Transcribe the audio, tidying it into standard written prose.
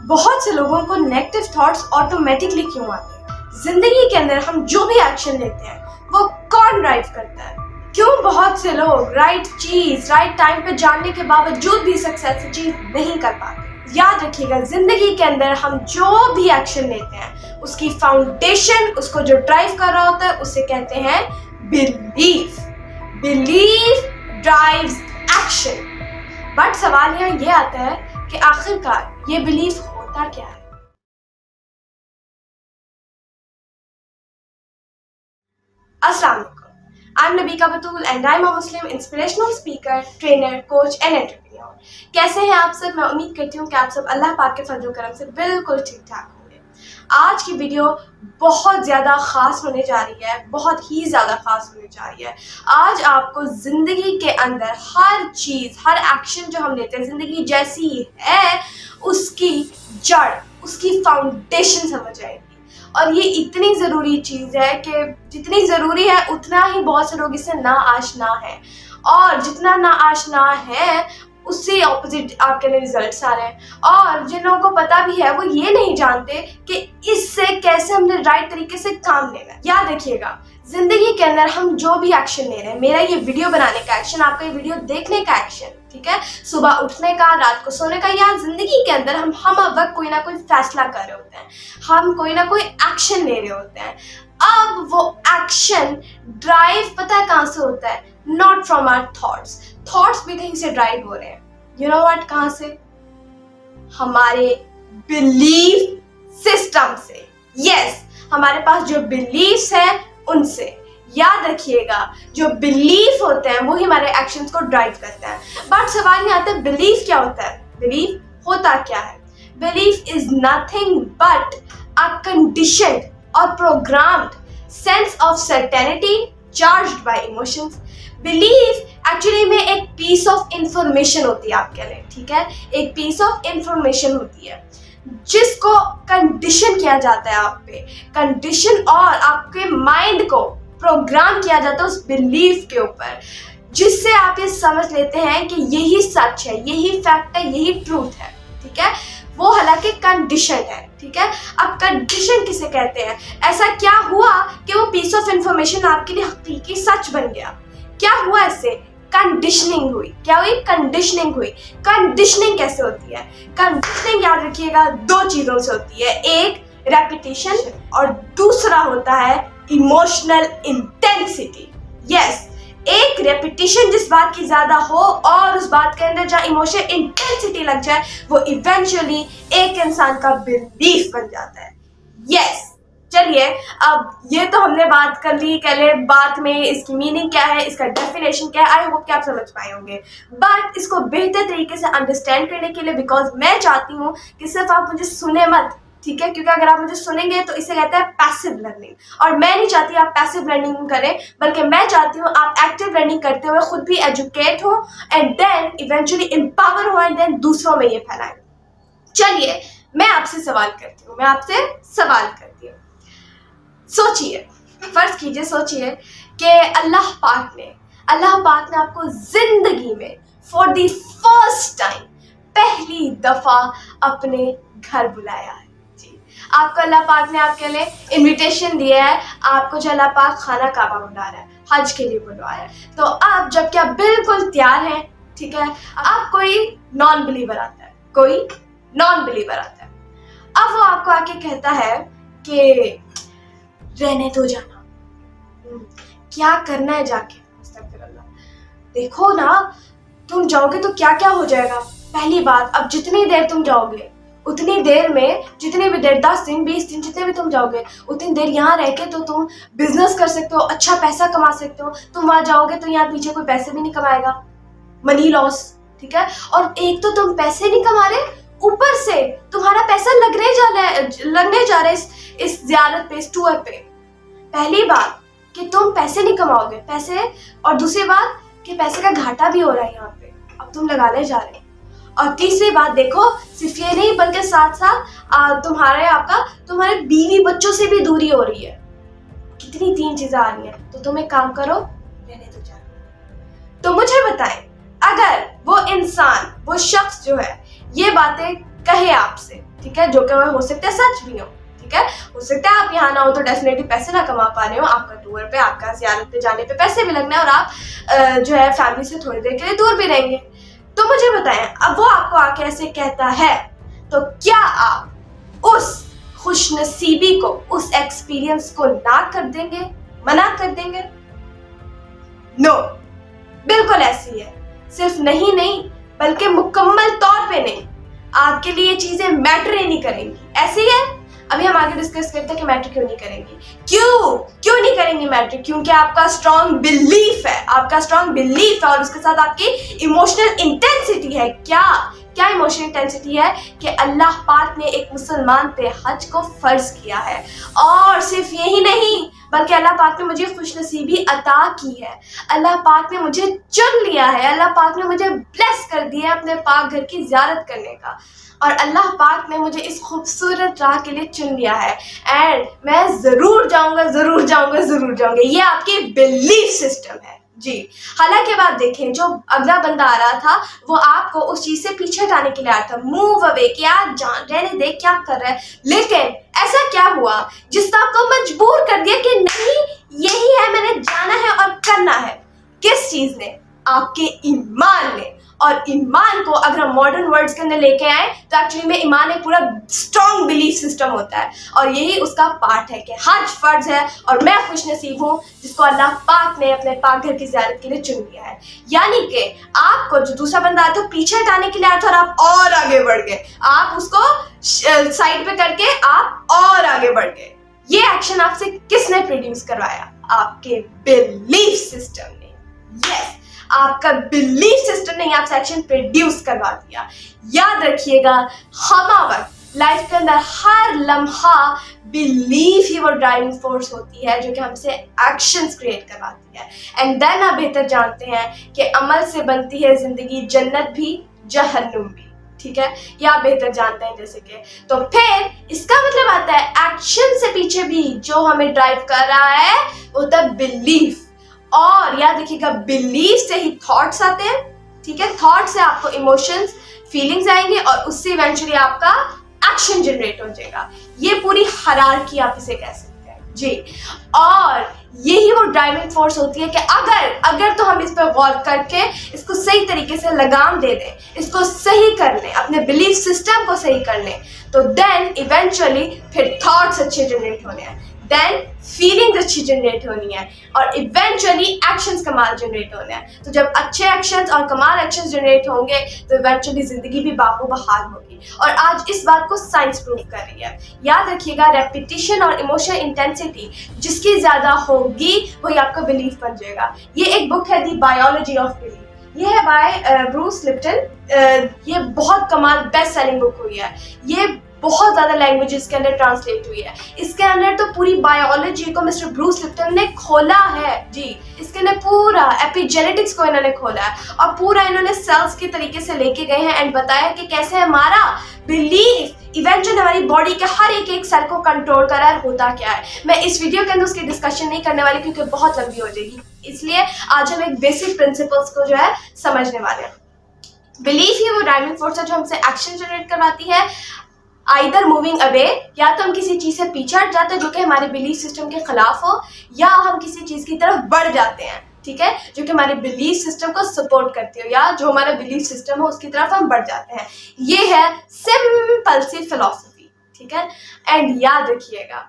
बहुत से लोगों को नेगेटिव थॉट्स ऑटोमेटिकली क्यों आते हैं? जिंदगी के अंदर हम जो भी एक्शन लेते हैं वो कौन ड्राइव करता है? क्यों बहुत से लोग राइट चीज राइट टाइम पे जानने के बावजूद भी सक्सेस अचीव नहीं कर पाते? याद रखिएगा, जिंदगी के अंदर हम जो भी एक्शन लेते हैं उसकी फाउंडेशन, उसको जो ड्राइव कर रहा होता है, उसे कहते हैं belief. Belief drives action. But सवाल यहाँ ये आता है कि आखिरकार ये बिलीफ होता क्या है? अस्सलाम वालेकुम। I'm नबीका Batool and I'm a Muslim inspirational speaker, trainer, coach and entrepreneur। कैसे हैं आप सब? मैं उम्मीद करती हूँ कि आप सब अल्लाह पाक के फजल करम से बिल्कुल ठीक ठाक होंगे। आज की वीडियो बहुत ज़्यादा ख़ास होने जा रही है, बहुत ही ज़्यादा ख़ास होने जा रही है। आज आपको ज़िंदगी के अंदर हर चीज़, हर एक्शन जो हम लेते हैं, ज़िंदगी जैसी है उसकी जड़, उसकी फाउंडेशन समझ आएगी। और ये इतनी ज़रूरी चीज़ है कि जितनी ज़रूरी है उतना ही बहुत से लोग इससे ना आशना है, और जितना ना आशना है उससे ऑपोजिट आपके लिए रिजल्ट्स आ रहे हैं। और जिन लोगों को पता भी है वो ये नहीं जानते कि इससे कैसे हमने राइट तरीके से काम लेना है। याद रखिएगा, जिंदगी के अंदर हम जो भी एक्शन ले रहे हैं, मेरा ये वीडियो बनाने का एक्शन, आपका ये वीडियो देखने का एक्शन, ठीक है, सुबह उठने का, रात को सोने का, या जिंदगी के अंदर हम वक्त कोई ना कोई फैसला कर रहे होते हैं, हम कोई ना कोई एक्शन ले रहे होते हैं। अब वो एक्शन ड्राइव पता है कहाँ से होता है? Not from our thoughts. Thoughts भी कहीं से ड्राइव हो रहे हैं। You know what? कहाँ से? हमारे बिलीफ सिस्टम से। यस, हमारे पास जो बिलीफ्स हैं उनसे। याद रखिएगा, जो बिलीफ होते हैं वो ही हमारे एक्शंस को ड्राइव करते हैं। बट सवाल नहीं आता बिलीफ क्या होता है? बिलीफ होता क्या है? Belief is nothing but a conditioned और programmed sense of certainty charged by emotions. Belief actually में एक पीस ऑफ इंफॉर्मेशन होती है आपके लिए, ठीक है, एक पीस ऑफ इंफॉर्मेशन होती है जिसको कंडीशन किया जाता है आप पे, कंडीशन, और आपके माइंड को प्रोग्राम किया जाता है उस बिलीफ के ऊपर, जिससे आप ये समझ लेते हैं कि यही सच है, यही फैक्ट है, यही ट्रूथ है, ठीक है। वो हालांकि कंडीशन है, ठीक है। अब कंडीशन किसे कहते हैं? ऐसा क्या हुआ कि वो पीस ऑफ इंफॉर्मेशन आपके लिए हकीकी सच बन गया? क्या हुआ इससे? कंडीशनिंग हुई। क्या हुई? कंडीशनिंग हुई। कंडीशनिंग कैसे होती है? कंडीशनिंग याद रखिएगा दो चीजों से होती है, एक रेपिटेशन और दूसरा होता है इमोशनल इंटेंसिटी। यस, एक रेपिटेशन जिस बात की ज्यादा हो और उस बात के अंदर जहाँ इमोशनल इंटेंसिटी लग जाए, वो इवेंचुअली एक इंसान का बिलीफ बन जाता है। यस, चलिए, अब ये तो हमने बात कर ली, पहले बात में इसकी मीनिंग क्या है, इसका डेफिनेशन क्या है। आई होप कि आप समझ पाए होंगे। बट इसको बेहतर तरीके से अंडरस्टैंड करने के लिए, बिकॉज मैं चाहती हूँ कि सिर्फ आप मुझे सुने मत, ठीक है, क्योंकि अगर आप मुझे सुनेंगे तो इसे कहते हैं पैसिव लर्निंग, और मैं नहीं चाहती आप पैसिव लर्निंग करें, बल्कि मैं चाहती हूँ आप एक्टिव लर्निंग करते हुए खुद भी एजुकेट हो एंड देन इवेंचुअली एम्पावर हो एंड देन दूसरों में ये फैलाएं। चलिए, मैं आपसे सवाल करती हूँ, सोचिए, फर्ज कीजिए, सोचिए कि अल्लाह पाक ने आपको जिंदगी में फॉर द फर्स्ट टाइम, पहली दफा अपने घर बुलाया है। जी, आपको अल्लाह पाक ने आपके लिए इनविटेशन दिया है, आपको जो अल्लाह पाक खाना काबा बुला रहा है, हज के लिए बुलवाया है। तो अब जबकि आप बिल्कुल तैयार हैं, ठीक है, अब कोई नॉन बिलीवर आता है, अब वो आपको आके कहता है कि रहने तो जाना, क्या करना है जाके, देखो ना, तुम जाओगे तो क्या क्या हो जाएगा। पहली बात, अब जितनी देर तुम जाओगे उतनी देर में, जितनी भी देर, 10 दिन 20 दिन जितने भी तुम जाओगे उतनी देर यहाँ रह के तो तुम बिजनेस कर सकते हो, अच्छा पैसा कमा सकते हो। तुम वहां जाओगे तो यहाँ पीछे कोई पैसे भी नहीं कमाएगा, मनी लॉस, ठीक है। और एक तो तुम पैसे नहीं कमा रहे, ऊपर से तुम्हारा पैसा लगने जा रहा है इस ज़ियारत पे, इस टूर पे। पहली बात कि तुम पैसे नहीं कमाओगे, पैसे, और दूसरी बात कि पैसे का घाटा भी हो रहा है यहाँ पे, अब तुम लगाने जा रहे हो। और तीसरी बात देखो, सिर्फ ये नहीं बल्कि साथ साथ तुम्हारे बीवी बच्चों से भी दूरी हो रही है। कितनी 3 चीजें आ रही हैं। तो तुम एक काम करो, रहने तो जाओ। तो मुझे बताएं, अगर वो इंसान, वो शख्स जो है ये बातें कहे आपसे, ठीक है, जो कि हो सकता है सच भी हो, ठीक है। हो सकता है आप यहाँ ना हो तो डेफिनेटली पैसे ना कमा पा रहे हो, आपका टूर पे, आपका ज़ियारत पे जाने पे पैसे भी लगना है और आप जो है फैमिली से थोड़ी देर के लिए दूर भी रहेंगे। तो मुझे बताएं, अब वो आपको आके ऐसे कहता है तो क्या आप उस खुशनसीबी को, उस एक्सपीरियंस को ना कर देंगे, मना कर देंगे? नो, बिल्कुल ऐसी है। सिर्फ नहीं बल्कि मुकम्मल तौर पे नहीं, आपके लिए ये चीजें मैटर ही नहीं करेंगी। ऐसी है। अभी हम आगे डिस्कस करते हैं कि मैटर क्यों नहीं करेंगी। क्यों नहीं करेंगी मैटर? क्योंकि आपका स्ट्रॉन्ग बिलीफ है, आपका स्ट्रॉन्ग बिलीफ है और उसके साथ आपकी इमोशनल इंटेंसिटी है। क्या इमोशनल इंटेंसिटी है? कि अल्लाह पाक ने एक मुसलमान पे हज को फर्ज किया है और सिर्फ यही नहीं बल्कि अल्लाह पाक ने मुझे खुशनसीबी अता की है, अल्लाह पाक ने मुझे चुन लिया है, अल्लाह पाक ने मुझे ब्लेस कर दिया है अपने पाक घर की ज़ियारत करने का, और अल्लाह पाक ने मुझे इस खूबसूरत राह के लिए चुन लिया है एंड मैं ज़रूर जाऊँगा। ये आपकी बिलीफ सिस्टम है जी। हालांकि अब आप देखें, जो अगला बंदा आ रहा था वो आपको उस चीज से पीछे हटाने के लिए आया था, मूव अवे, क्या जान रहने दे, क्या कर रहा है। लेकिन ऐसा क्या हुआ जिसने आपको मजबूर कर दिया कि नहीं, यही है, मैंने जाना है और करना है? किस चीज ने? आपके ईमान ने। और ईमान को अगर हम मॉडर्न वर्ड्स के अंदर लेके आए तो एक्चुअली में ईमान एक पूरा स्ट्रॉन्ग बिलीफ सिस्टम होता है और यही उसका पार्ट है कि हज फर्ज है और मैं खुशनसीब हूँ जिसको अल्लाह पाक ने अपने पाक घर की ज़ियारत के लिए चुन लिया है। यानी कि आपको जो दूसरा बंदा आया था पीछे हटाने के लिए आया था और आप और आगे बढ़ गए, आप उसको साइड पे करके आप और आगे बढ़ गए। ये एक्शन आपसे किसने प्रोड्यूस करवाया? आपके बिलीफ सिस्टम ने। यस, आपका बिलीफ सिस्टम ने आपसे एक्शन प्रोड्यूस करवा दिया। याद रखिएगा, हमारा लाइफ के अंदर हर लम्हा बिलीफ ही वो ड्राइविंग फोर्स होती है जो कि हमसे एक्शंस क्रिएट करवाती है। एंड देन आप बेहतर जानते हैं कि अमल से बनती है जिंदगी, जन्नत भी जहन्नुम भी, ठीक है, ये आप बेहतर जानते हैं जैसे कि। तो फिर इसका मतलब आता है एक्शन से पीछे भी जो हमें ड्राइव कर रहा है वो होता है बिलीफ। और याद रखिएगा, बिलीफ से ही थॉट्स आते हैं, ठीक है, थॉट से आपको इमोशंस, फीलिंग्स आएंगे और उससे इवेंचुअली आपका एक्शन जनरेट हो जाएगा। ये पूरी हायरार्की आप इसे कह सकते हैं जी। और यही वो ड्राइविंग फोर्स होती है कि अगर तो हम इस पर गौर करके इसको सही तरीके से लगाम दे दें, इसको सही कर लें, अपने बिलीफ सिस्टम को सही कर लें, तो देन इवेंचुअली फिर थॉट्स अच्छे जनरेट होने हैं, देन फीलिंग्स अच्छी जनरेट होनी है और इवेंचुअली एक्शंस कमाल जनरेट होने हैं। तो जब अच्छे एक्शंस और कमाल एक्शंस जनरेट होंगे तो इवेंचुअली जिंदगी भी बाको बहार होगी। और आज इस बात को साइंस प्रूव कर रही है। याद रखिएगा, रेपिटेशन और इमोशनल इंटेंसिटी जिसकी ज्यादा होगी वही आपका बिलीफ बन जाएगा। ये एक बुक है, दी बायोलॉजी ऑफ बिलीफ। ये है बाय ब्रूस लिप्टन। ये बहुत कमाल बेस्ट सेलिंग बुक हुई है। ये बहुत ज़्यादा लैंग्वेजेस के अंदर ट्रांसलेट हुई है। इसके अंदर तो पूरी बायोलॉजी को मिस्टर ब्रूस लिप्टन ने खोला है जी। इसके अंदर पूरा एपिजेनेटिक्स को इन्होंने खोला है और पूरा इन्होंने सेल्स के तरीके से लेके गए हैं एंड बताया कि कैसे हमारा बिलीफ इवेंचुअली हमारी बॉडी के हर एक सेल को कंट्रोल कर रहा है, होता क्या है। मैं इस वीडियो के अंदर उसकी डिस्कशन नहीं करने वाली क्योंकि बहुत लंबी हो जाएगी, इसलिए आज हम एक बेसिक प्रिंसिपल्स को जो है समझने वाले हैं। बिलीफ ही वो ड्राइविंग फोर्स है जो हमसे एक्शन जनरेट करवाती है, आइदर मूविंग अवे, या तो हम किसी चीज़ से पीछे हट जाते हैं जो कि हमारे बिलीफ सिस्टम के खिलाफ हो, या हम किसी चीज़ की तरफ बढ़ जाते हैं, ठीक है, जो कि हमारे बिलीफ सिस्टम को सपोर्ट करती हो, या जो हमारा बिलीफ सिस्टम हो उसकी तरफ हम बढ़ जाते हैं। ये है सिंपल सी फिलॉसफी, ठीक है। एंड याद रखिएगा,